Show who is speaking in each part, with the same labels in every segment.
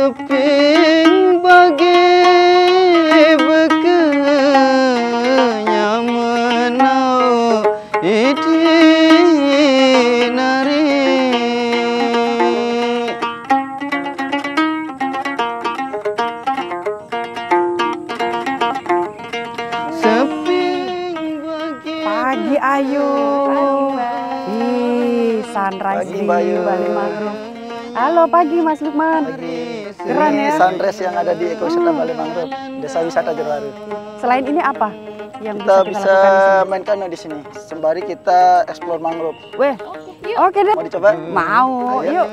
Speaker 1: Seping bagi bekenya menau iti nari seping
Speaker 2: Pagi Ayu. Ih, sunrise
Speaker 1: Pagi,
Speaker 2: di
Speaker 1: Bayu.
Speaker 2: Bali Mangrove. Halo pagi Mas Lukman. Keren
Speaker 1: ini
Speaker 2: ya.
Speaker 1: sunrise yang ada di ekowisata Bali Mangrove, desa wisata Jeruwaru.
Speaker 2: Selain ini apa yang
Speaker 1: Kita
Speaker 2: bisa
Speaker 1: bisa
Speaker 2: lakukan di sini?
Speaker 1: main kano di sini, sembari kita explore mangrove.
Speaker 2: Weh, oke deh.
Speaker 1: Mau dicoba?
Speaker 2: Mau,
Speaker 1: Ayo.
Speaker 2: yuk.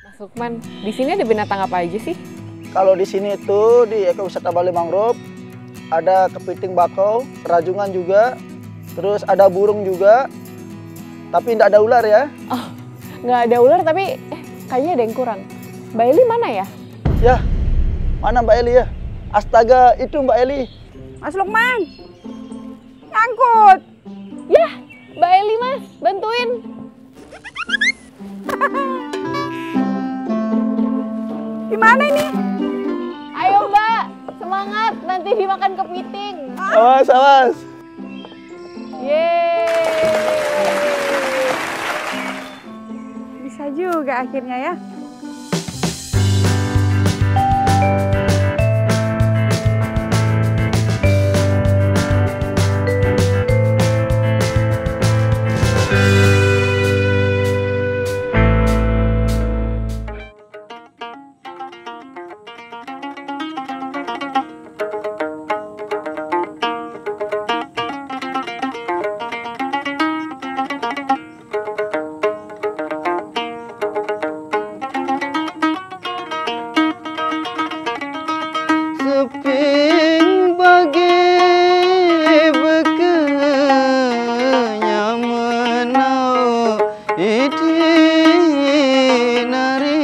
Speaker 3: Mas Lukman, di sini ada binatang apa aja sih?
Speaker 1: Kalau di sini itu di ekowisata Bali Mangrove ada kepiting bakau, rajungan juga, terus ada burung juga, tapi tidak ada ular ya.
Speaker 3: Nggak ada ular tapi kayaknya ada yang kurang. Mbak Eli mana ya?
Speaker 1: Ya, mana Mbak Eli ya? Astaga, itu Mbak Eli.
Speaker 2: Mas Lukman. Nyangkut.
Speaker 3: Yah, Mbak Eli Mas, bantuin.
Speaker 2: Gimana ini?
Speaker 3: Ayo Mbak, semangat, nanti dimakan kepiting.
Speaker 1: Awas, awas.
Speaker 3: Yeay.
Speaker 2: Bisa juga akhirnya ya.
Speaker 1: Seping bagi bekenya menau iti nari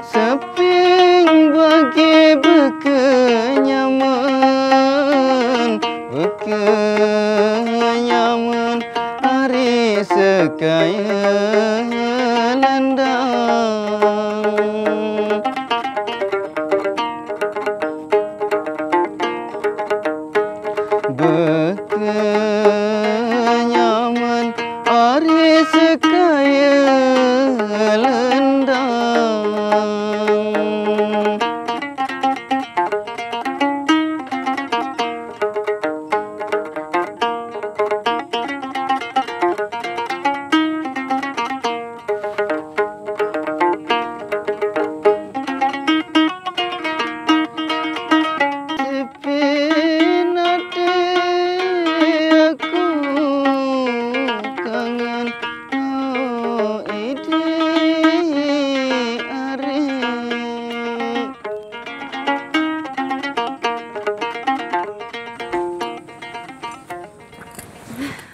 Speaker 1: seping bagi bekenya men hari sekaya landang bekenya men hari sekaya landang.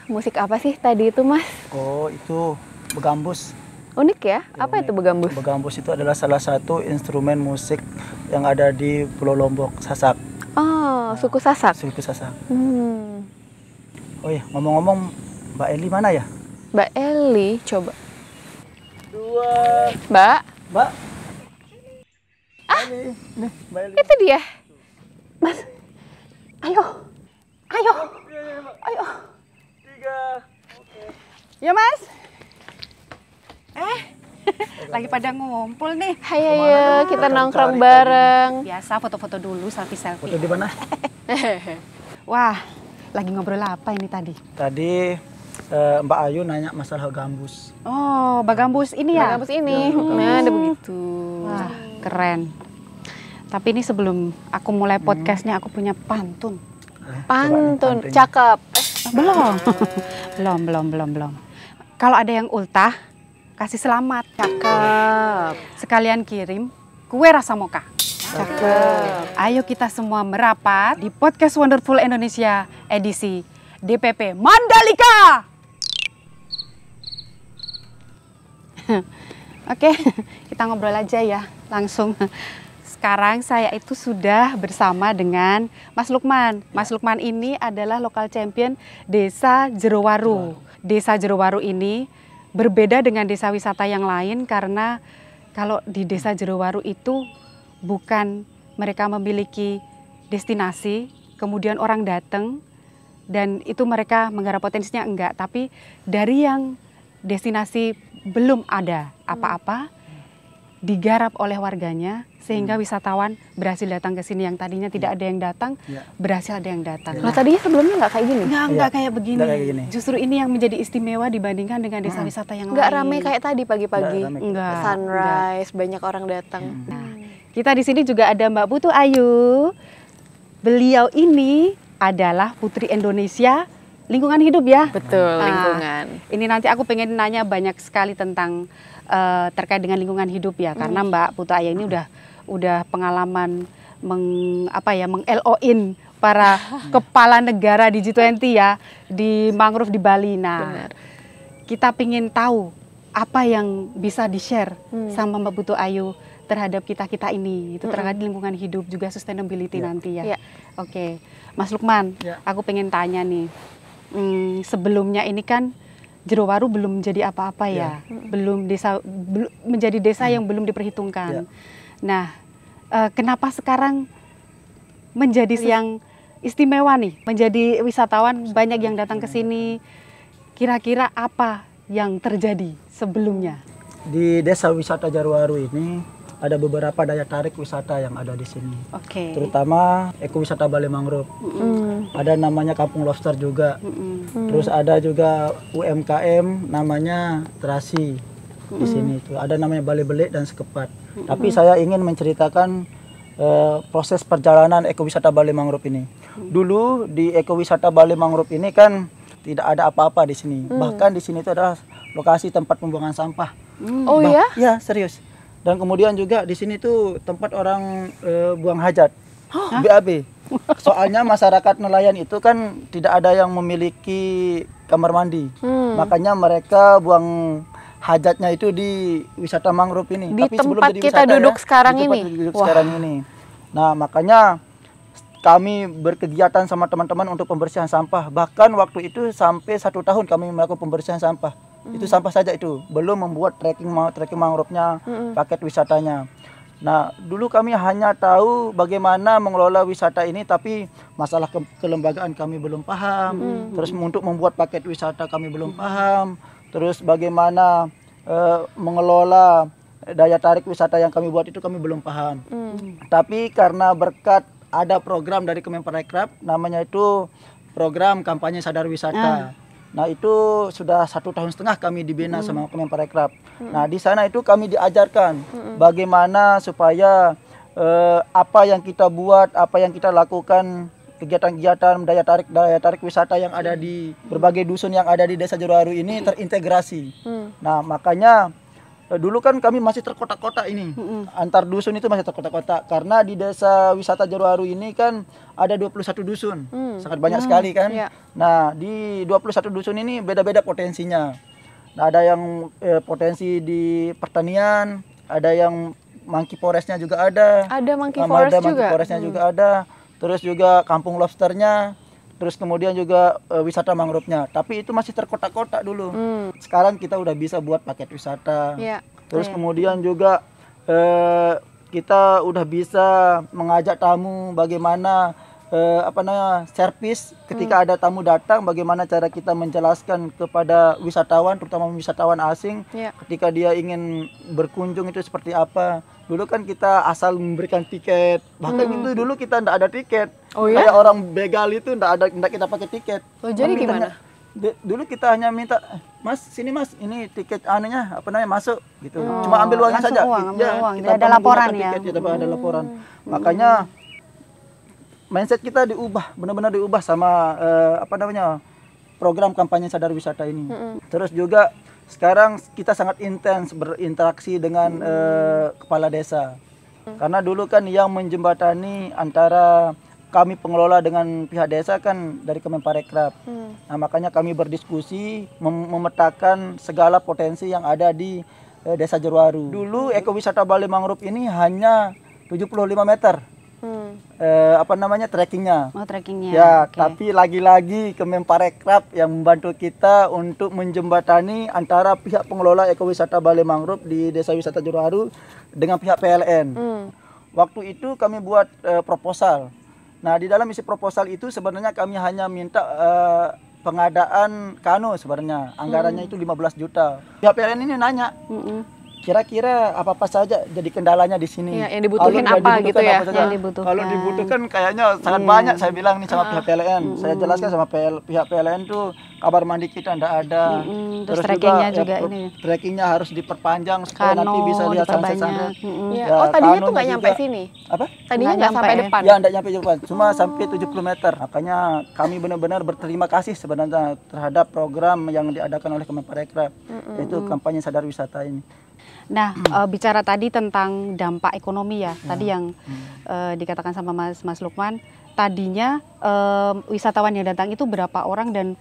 Speaker 3: Musik apa sih tadi itu Mas?
Speaker 1: Oh, itu begambus.
Speaker 3: Unik ya? Apa itu begambus?
Speaker 1: Begambus itu adalah salah satu instrumen musik yang ada di Pulau Lombok, Sasak.
Speaker 3: Oh, suku Sasak.
Speaker 1: Suku Sasak.
Speaker 3: Hmm.
Speaker 1: Oh iya, ngomong-ngomong, Mbak Eli mana ya?
Speaker 3: Mbak Eli, coba.
Speaker 1: Dua.
Speaker 3: Mbak,
Speaker 1: Mbak. Eli. Nih, Mbak Eli.
Speaker 3: itu dia.
Speaker 2: Mas. Ayo. Ayo. Ayo.
Speaker 1: Tiga.
Speaker 2: Ya Mas.
Speaker 4: Lagi pada ngumpul nih.
Speaker 3: Hai ayo kita nongkrong bareng.
Speaker 4: Biasa foto-foto dulu,
Speaker 1: Foto
Speaker 4: selfie-selfie.
Speaker 1: di mana?
Speaker 4: Wah, lagi ngobrol apa ini tadi?
Speaker 1: Tadi Mbak Ayu nanya masalah gambus.
Speaker 4: Oh, Bagambus ini ya?
Speaker 3: Kampus ini. Nah, ada begitu.
Speaker 4: Wah, keren. Tapi ini sebelum aku mulai podcastnya, aku punya pantun.
Speaker 3: Pantun,
Speaker 1: Coba nih,
Speaker 3: cakep.
Speaker 4: Belum. belum. Kalau ada yang ultah, kasih selamat.
Speaker 3: Cakep.
Speaker 4: Sekalian kirim kue rasa mocha.
Speaker 3: Cakep.
Speaker 4: Ayo kita semua merapat di Podcast Wonderful Indonesia edisi DPP Mandalika. Oke, kita ngobrol aja ya langsung. Sekarang saya itu sudah bersama dengan Mas Lukman. Mas Lukman ini adalah lokal champion Desa Jerowaru. Desa Jerowaru ini berbeda dengan desa wisata yang lain karena kalau di Desa Jerowaru itu bukan mereka memiliki destinasi, kemudian orang datang dan itu mereka menggarap potensinya enggak, tapi dari yang destinasi belum ada apa-apa digarap oleh warganya sehingga wisatawan berhasil datang ke sini yang tadinya tidak ada yang datang, berhasil ada yang datang.
Speaker 3: Nah, tadinya sebelumnya nggak kayak gini?
Speaker 4: Enggak kayak begini.
Speaker 1: Nggak kayak gini.
Speaker 4: Justru ini yang menjadi istimewa dibandingkan dengan desa wisata yang
Speaker 3: Nggak
Speaker 4: lain.
Speaker 3: rame kayak tadi pagi-pagi.
Speaker 1: Nggak rame.
Speaker 4: Enggak.
Speaker 3: Sunrise, banyak orang datang.
Speaker 4: Nah, kita di sini juga ada Mbak Putu Ayu. Beliau ini adalah Putri Indonesia Lingkungan Hidup ya.
Speaker 3: Betul,
Speaker 4: Ah.
Speaker 3: lingkungan.
Speaker 4: Ini nanti aku pengen nanya banyak sekali tentang terkait dengan lingkungan hidup ya, karena Mbak Putu Ayu ini udah pengalaman meng-LO-in para kepala negara di G20 ya di mangrove di Bali. Nah,
Speaker 3: Benar.
Speaker 4: kita pingin tahu apa yang bisa di-share sama Mbak Putu Ayu terhadap kita ini, itu terkait lingkungan hidup juga sustainability nanti ya.
Speaker 3: Iya.
Speaker 4: Oke, Mas Lukman,
Speaker 1: Ya.
Speaker 4: aku pengen tanya nih, sebelumnya ini kan Jerowaru belum menjadi apa-apa ya, belum menjadi desa yang belum diperhitungkan.
Speaker 1: Ya.
Speaker 4: Nah, kenapa sekarang menjadi yang istimewa nih, menjadi wisatawan banyak yang datang ke sini? Kira-kira apa yang terjadi sebelumnya?
Speaker 1: Di Desa Wisata Jerowaru ini ada beberapa daya tarik wisata yang ada di sini.
Speaker 4: Oke.
Speaker 1: Terutama ekowisata Bali Mangrove. Ada namanya Kampung Lobster juga. Terus ada juga UMKM namanya Terasi di sini tuh. Ada namanya Bali Belik dan Sekepat. Tapi saya ingin menceritakan proses perjalanan ekowisata Bali Mangrove ini. Dulu di ekowisata Bali Mangrove ini kan tidak ada apa-apa di sini. Bahkan di sini itu adalah lokasi tempat pembuangan sampah.
Speaker 3: Oh ya?
Speaker 1: Ya, serius. Dan kemudian juga di sini tuh tempat orang buang hajat. BAB. Soalnya masyarakat nelayan itu kan tidak ada yang memiliki kamar mandi. Makanya mereka buang hajatnya itu di wisata mangrove ini.
Speaker 3: Di
Speaker 4: tempat
Speaker 3: jadi
Speaker 4: kita
Speaker 3: wisata
Speaker 4: duduk sekarang
Speaker 1: di tempat
Speaker 4: ini?
Speaker 1: duduk
Speaker 4: Wah.
Speaker 1: sekarang ini. Nah, makanya kami berkegiatan sama teman-teman untuk pembersihan sampah. Bahkan waktu itu sampai 1 tahun kami melakukan pembersihan sampah. Itu sampah saja itu, belum membuat trekking mangrove-nya, paket wisatanya. Nah, dulu kami hanya tahu bagaimana mengelola wisata ini, tapi masalah kelembagaan kami belum paham. Terus untuk membuat paket wisata kami belum paham. Terus bagaimana mengelola daya tarik wisata yang kami buat itu kami belum paham. Tapi karena berkat ada program dari Kemenparekraf, namanya itu program kampanye sadar wisata. Nah, itu sudah 1,5 tahun kami dibina sama Kemenparekraf. Nah, di sana itu kami diajarkan bagaimana supaya apa yang kita buat, apa yang kita lakukan, kegiatan-kegiatan daya tarik wisata yang ada di berbagai dusun yang ada di Desa Jerowaru ini terintegrasi. Nah, makanya dulu kan kami masih terkotak-kotak ini. Antar dusun itu masih terkotak-kotak karena di Desa Wisata Jerowaru ini kan ada 21 dusun. Sangat banyak sekali kan.
Speaker 3: Iya.
Speaker 1: Nah, di 21 dusun ini beda-beda potensinya. Nah, ada yang potensi di pertanian, ada yang monkey forestnya juga ada.
Speaker 3: Ada monkey
Speaker 1: Ada
Speaker 3: forest
Speaker 1: monkey
Speaker 3: juga.
Speaker 1: forestnya juga ada. Terus juga kampung lobsternya. Terus kemudian juga wisata mangrove-nya. Tapi itu masih terkotak-kotak dulu. Sekarang kita udah bisa buat paket wisata.
Speaker 3: Iya.
Speaker 1: Terus kemudian juga kita udah bisa mengajak tamu bagaimana servis ketika ada tamu datang, bagaimana cara kita menjelaskan kepada wisatawan, terutama wisatawan asing, ketika dia ingin berkunjung itu seperti apa. Dulu kan kita asal memberikan tiket, bahkan itu dulu kita ndak ada tiket. Kayak orang begal itu ndak kita pakai tiket.
Speaker 3: Jadi gimana?
Speaker 1: Dulu kita hanya minta, Mas, sini Mas, ini tiket anunya masuk gitu. Cuma ambil uangnya saja.
Speaker 4: Ambil uang.
Speaker 1: Kita
Speaker 4: Ada laporan ya.
Speaker 1: Tiket, ada laporan. Makanya mindset kita diubah, benar-benar diubah sama program kampanye sadar wisata ini. Terus juga sekarang kita sangat intens berinteraksi dengan kepala desa. Karena dulu kan yang menjembatani antara kami pengelola dengan pihak desa kan dari Kemenparekraf. Nah, makanya kami berdiskusi memetakan segala potensi yang ada di Desa Jerowaru. Dulu ekowisata Bali Mangrove ini hanya 75 meter. Trekkingnya.
Speaker 4: Trekkingnya.
Speaker 1: Ya, tapi lagi-lagi Kemenparekraf yang membantu kita untuk menjembatani antara pihak pengelola ekowisata Bali Mangrove di Desa Wisata Jerowaru dengan pihak PLN. Waktu itu kami buat proposal. Nah, di dalam isi proposal itu sebenarnya kami hanya minta pengadaan kano sebenarnya. Anggarannya itu 15 juta. Pihak PLN ini nanya, kira-kira apa-apa saja jadi kendalanya di sini.
Speaker 3: Yang dibutuhin apa gitu ya?
Speaker 1: Yang dibutuhkan. Kalau dibutuhkan kayaknya sangat banyak, saya bilang nih sama pihak PLN. Saya jelaskan sama pihak PLN tuh kabar mandi kita ndak ada.
Speaker 4: Terus trekkingnya juga ini.
Speaker 1: Trekkingnya harus diperpanjang supaya nanti bisa lihat sunset.
Speaker 3: Tadinya tuh nggak nyampe sini.
Speaker 1: Apa?
Speaker 3: Tadinya nggak sampai depan.
Speaker 1: Ya, nggak nyampe depan. Cuma sampai 70 meter. Makanya kami benar-benar berterima kasih sebenarnya terhadap program yang diadakan oleh Kemenparekraf, yaitu kampanye sadar wisata ini.
Speaker 4: Nah, bicara tadi tentang dampak ekonomi ya, tadi yang dikatakan sama Mas Lukman, tadinya wisatawan yang datang itu berapa orang dan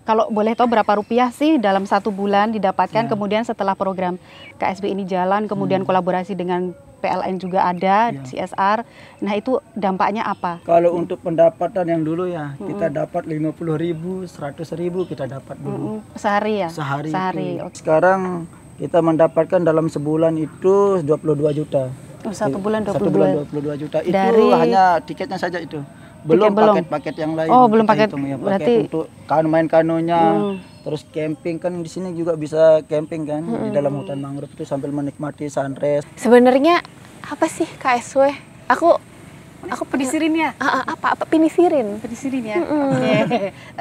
Speaker 4: kalau boleh tahu berapa rupiah sih dalam 1 bulan didapatkan, kemudian setelah program KSB ini jalan, kemudian kolaborasi dengan PLN juga ada, CSR, nah itu dampaknya apa?
Speaker 1: Kalau untuk pendapatan yang dulu ya, kita dapat 50.000, 100.000 kita dapat dulu.
Speaker 4: Sehari ya?
Speaker 1: Sehari. Sekarang kita mendapatkan dalam sebulan itu 22 juta.
Speaker 4: 1 bulan
Speaker 1: 22 juta. Itu
Speaker 4: dari
Speaker 1: hanya tiketnya saja itu. Belum paket-paket yang lain.
Speaker 4: Oh, belum paket.
Speaker 1: Ya,
Speaker 4: berarti
Speaker 1: untuk main kanonya, terus camping kan di sini juga bisa camping kan di dalam hutan mangrove itu sambil menikmati sunrise.
Speaker 3: Sebenarnya apa sih KSW? Aku
Speaker 4: penisirin ya?
Speaker 3: Apa penisirin?
Speaker 4: Penisirin ya?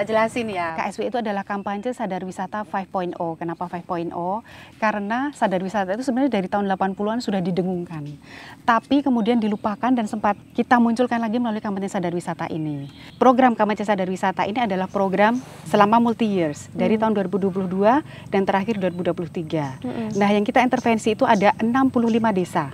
Speaker 4: Jelasin ya. KSW itu adalah kampanye sadar wisata 5.0. Kenapa 5.0? Karena sadar wisata itu sebenarnya dari tahun 80-an sudah didengungkan. Tapi kemudian dilupakan dan sempat kita munculkan lagi melalui kampanye sadar wisata ini. Program kampanye sadar wisata ini adalah program selama multi years. Dari tahun 2022 dan terakhir 2023. Nah, yang kita intervensi itu ada 65 desa.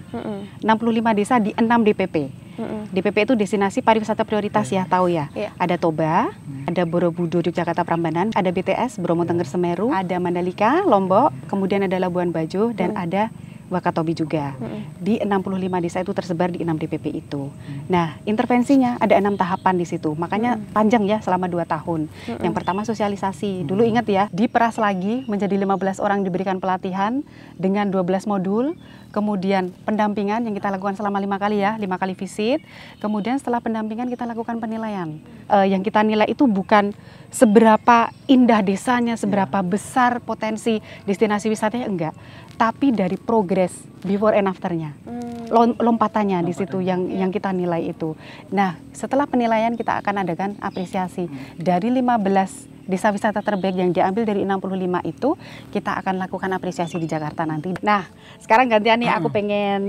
Speaker 4: 65 desa di 6 DPP. DPP itu destinasi pariwisata prioritas ya, tahu ya. Ada Toba, ada Borobudur, Yogyakarta, Prambanan, ada BTS, Bromo Tengger, Semeru, ada Mandalika, Lombok, kemudian ada Labuan Bajo dan ada Wakatobi juga. Di 65 desa itu tersebar di 6 DPP itu. Nah, intervensinya ada 6 tahapan di situ. Makanya panjang ya selama 2 tahun. Yang pertama sosialisasi. Dulu ingat ya, diperas lagi menjadi 15 orang diberikan pelatihan dengan 12 modul. Kemudian pendampingan yang kita lakukan selama 5 kali ya, 5 kali visit. Kemudian setelah pendampingan kita lakukan penilaian. Yang kita nilai itu bukan seberapa indah desanya, seberapa besar potensi destinasi wisatanya, enggak. Tapi dari progres before and after-nya. Lompatannya di situ yang kita nilai itu. Nah, setelah penilaian kita akan adakan apresiasi. Dari 15 desa wisata terbaik yang diambil dari 65 itu, kita akan lakukan apresiasi di Jakarta nanti. Nah, sekarang gantian nih aku pengen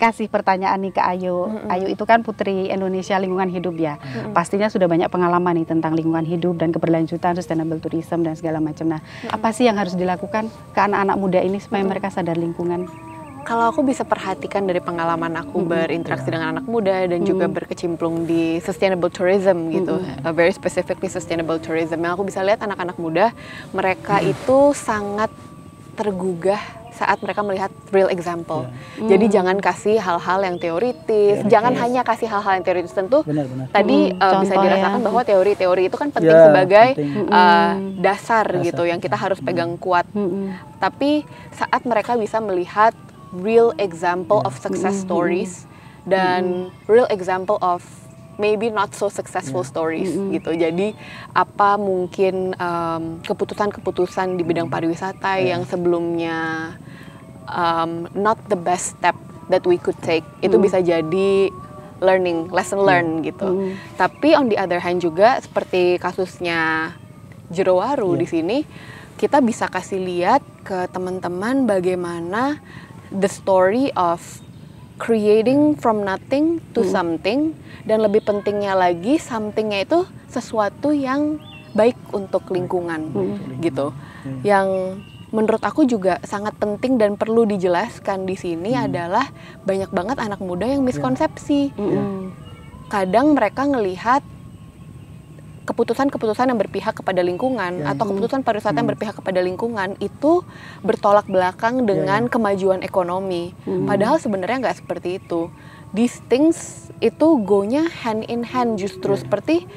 Speaker 4: kasih pertanyaan nih ke Ayu. Ayu itu kan Putri Indonesia Lingkungan Hidup ya. Pastinya sudah banyak pengalaman nih tentang lingkungan hidup dan keberlanjutan, sustainable tourism dan segala macam. Nah, apa sih yang harus dilakukan ke anak-anak muda ini supaya mereka sadar lingkungan?
Speaker 3: Kalau aku bisa perhatikan dari pengalaman aku berinteraksi dengan anak muda dan juga berkecimplung di sustainable tourism gitu, very specifically sustainable tourism, yang aku bisa lihat anak-anak muda, mereka itu sangat tergugah saat mereka melihat real example. Jadi jangan kasih hal-hal yang teoritis, jangan hanya kasih hal-hal yang teoritis. Tentu tadi bisa dirasakan bahwa teori-teori itu kan penting sebagai dasar gitu yang kita harus pegang kuat. Tapi saat mereka bisa melihat real example of success stories dan real example of maybe not so successful stories gitu. Jadi apa mungkin keputusan-keputusan di bidang pariwisata yang sebelumnya not the best step that we could take itu bisa jadi lesson learn gitu. Tapi on the other hand juga seperti kasusnya Jerowaru di sini, kita bisa kasih lihat ke teman-teman bagaimana the story of creating from nothing to something, dan lebih pentingnya lagi somethingnya itu sesuatu yang baik untuk lingkungan gitu. Yang menurut aku juga sangat penting dan perlu dijelaskan di sini adalah banyak banget anak muda yang miskonsepsi. Kadang mereka ngelihat keputusan-keputusan yang berpihak kepada lingkungan atau keputusan pariwisata yang berpihak kepada lingkungan itu bertolak belakang dengan kemajuan ekonomi. Padahal sebenarnya nggak seperti itu. These things itu go-nya hand in hand justru seperti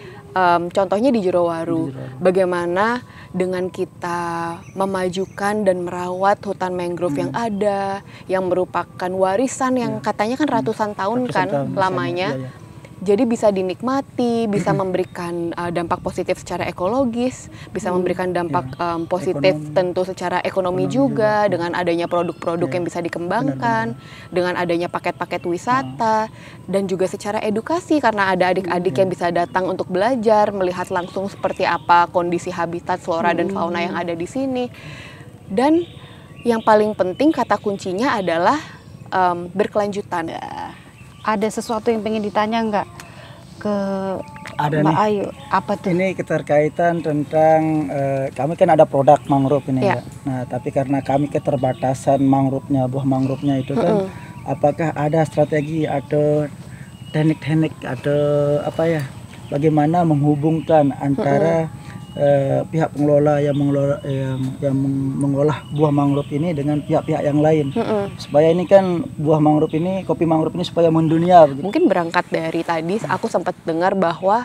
Speaker 3: contohnya di Jerowaru. Bagaimana dengan kita memajukan dan merawat hutan mangrove yang ada, yang merupakan warisan yang katanya kan ratusan tahun lamanya. Jadi bisa dinikmati, bisa memberikan dampak positif secara ekologis, bisa memberikan dampak positif tentu secara ekonomi juga, dengan adanya produk-produk yang bisa dikembangkan, dengan adanya paket-paket wisata, dan juga secara edukasi karena ada adik-adik yang bisa datang untuk belajar, melihat langsung seperti apa kondisi habitat flora dan fauna yang ada di sini. Dan yang paling penting kata kuncinya adalah berkelanjutan.
Speaker 4: Ada sesuatu yang pengen ditanya nggak ke
Speaker 1: Ada
Speaker 4: Mbak
Speaker 1: nih.
Speaker 4: Ayu? Apa tuh?
Speaker 1: Ini keterkaitan tentang kami kan ada produk mangrove ini ya. Nah, tapi karena kami keterbatasan mangrove-nya, buah mangrove-nya itu kan, apakah ada strategi atau teknik-teknik atau apa ya? Bagaimana menghubungkan antara pihak pengelola yang mengolah buah mangrove ini dengan pihak-pihak yang lain, supaya ini kan buah mangrove ini, kopi mangrove ini supaya mendunia begitu.
Speaker 3: Mungkin berangkat dari tadi aku sempat dengar bahwa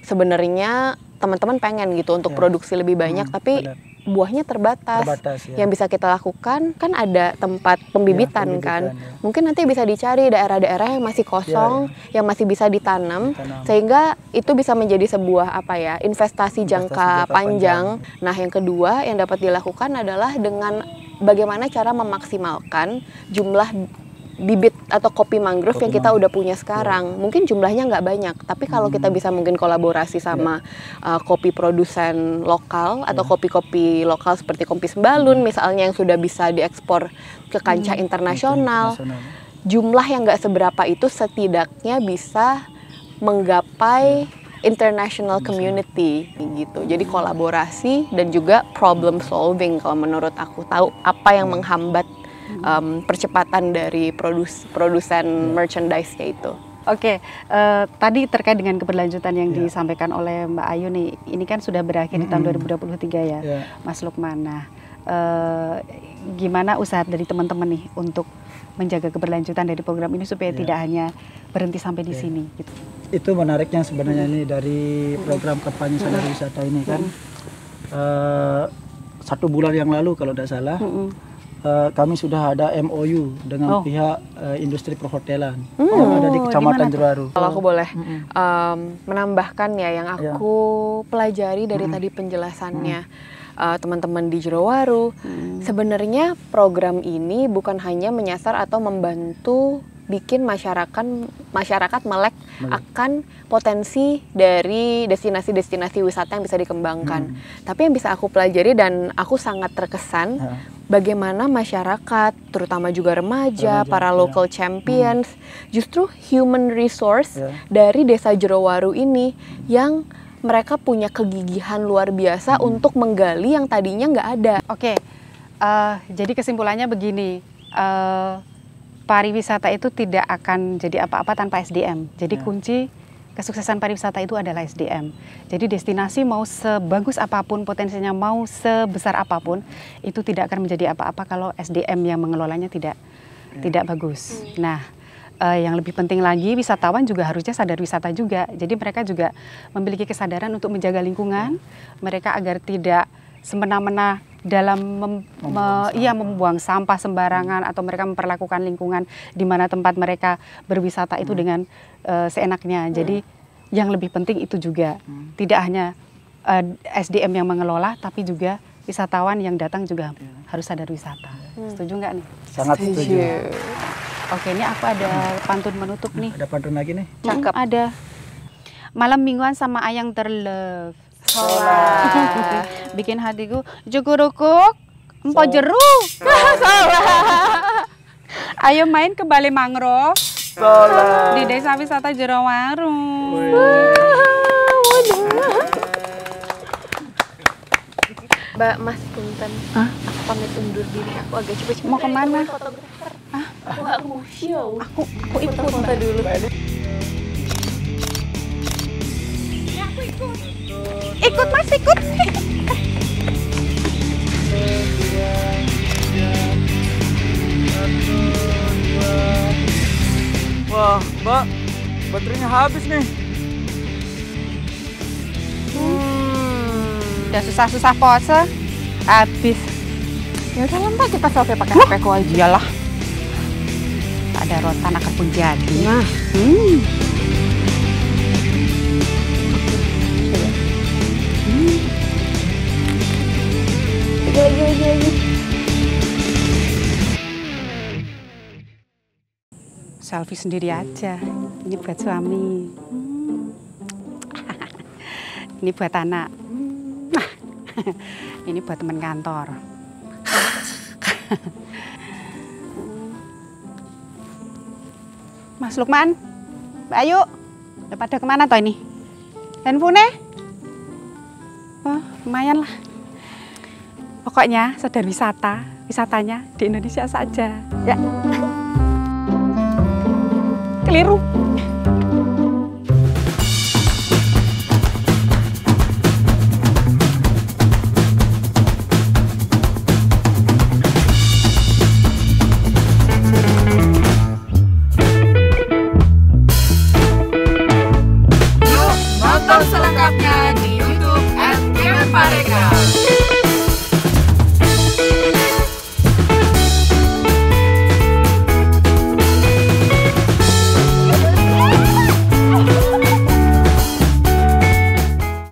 Speaker 3: sebenarnya teman-teman pengen gitu untuk produksi lebih banyak, tapi buahnya terbatas. Yang bisa kita lakukan kan ada tempat pembibitan kan. Mungkin nanti bisa dicari daerah-daerah yang masih kosong, yang masih bisa ditanam, sehingga itu bisa menjadi sebuah investasi jangka panjang. Nah, yang kedua yang dapat dilakukan adalah dengan bagaimana cara memaksimalkan jumlah bibit atau kopi mangrove yang kita udah punya sekarang. Mungkin jumlahnya nggak banyak, tapi kalau kita bisa mungkin kolaborasi sama kopi produsen lokal atau kopi-kopi lokal seperti kopi Sembalun misalnya yang sudah bisa diekspor ke kancah internasional, jumlah yang nggak seberapa itu setidaknya bisa menggapai international community gitu. Jadi kolaborasi dan juga problem solving kalau menurut aku, tahu apa yang menghambat percepatan dari produsen merchandise-nya itu.
Speaker 4: Oke, tadi terkait dengan keberlanjutan yang disampaikan oleh Mbak Ayu nih, ini kan sudah berakhir di tahun 2023 ya, Mas Lukman. Nah, gimana usaha dari teman-teman nih untuk menjaga keberlanjutan dari program ini supaya tidak hanya berhenti sampai di sini? Gitu.
Speaker 1: Itu menariknya sebenarnya ini dari program kampanye sadar wisata ini kan, 1 bulan yang lalu kalau tidak salah. Kami sudah ada MOU dengan pihak industri perhotelan yang ada di Kecamatan Jerowaru.
Speaker 3: Kalau aku boleh menambahkan ya yang aku pelajari dari tadi penjelasannya teman-teman di Jerowaru, sebenarnya program ini bukan hanya menyasar atau membantu bikin masyarakat melek akan potensi dari destinasi-destinasi wisata yang bisa dikembangkan. Tapi yang bisa aku pelajari dan aku sangat terkesan bagaimana masyarakat, terutama juga remaja para local champions, justru human resource dari desa Jerowaru ini yang mereka punya kegigihan luar biasa untuk menggali yang tadinya nggak ada.
Speaker 4: Oke, jadi kesimpulannya begini. Pariwisata itu tidak akan jadi apa-apa tanpa SDM. Jadi kunci kesuksesan pariwisata itu adalah SDM. Jadi destinasi mau sebagus apapun, potensinya mau sebesar apapun, itu tidak akan menjadi apa-apa kalau SDM yang mengelolanya tidak bagus. Nah, yang lebih penting lagi, wisatawan juga harusnya sadar wisata juga. Jadi mereka juga memiliki kesadaran untuk menjaga lingkungan, mereka agar tidak semena-mena dalam membuang sampah sembarangan atau mereka memperlakukan lingkungan di mana tempat mereka berwisata itu dengan seenaknya. Jadi yang lebih penting itu juga. Tidak hanya SDM yang mengelola, tapi juga wisatawan yang datang juga harus sadar wisata. Setuju nggak nih?
Speaker 1: Sangat setuju.
Speaker 4: Oke, ini aku ada pantun menutup nih.
Speaker 1: Ada pantun lagi nih.
Speaker 3: Cakep.
Speaker 4: Ada. Malam mingguan sama ayang terlove.
Speaker 3: Sholat.
Speaker 4: Bikin hatiku jugurukuk, empo jeruk. Ayo main ke Bali Mangrove. Di desa wisata Jerowaru.
Speaker 3: Mbak, Mas, punten. Aku pamit undur diri. Aku agak cepet-cepet.
Speaker 4: Mau kemana?
Speaker 3: Fotografer. Aku mau show.
Speaker 4: Aku ikut
Speaker 3: Foto dulu.
Speaker 4: Ikut Mas, ikut.
Speaker 1: Wah, Mbak, baterainya habis nih.
Speaker 4: Udah susah-susah pose, habis.
Speaker 3: Ya udah lah, Mbak, kita selfie pakai HP ku aja.
Speaker 4: Iyalah. Tak ada rotan akan pun jadi.
Speaker 3: Nah. Iya.
Speaker 4: Selfie sendiri aja. Ini buat suami. Ini buat anak. Ini buat teman kantor. Mas Lukman, Mbak Ayu, udah pada kemana toh ini? Handphone? Oh, lumayan lah. Pokoknya sadar wisatanya di Indonesia saja. Ya. Keliru.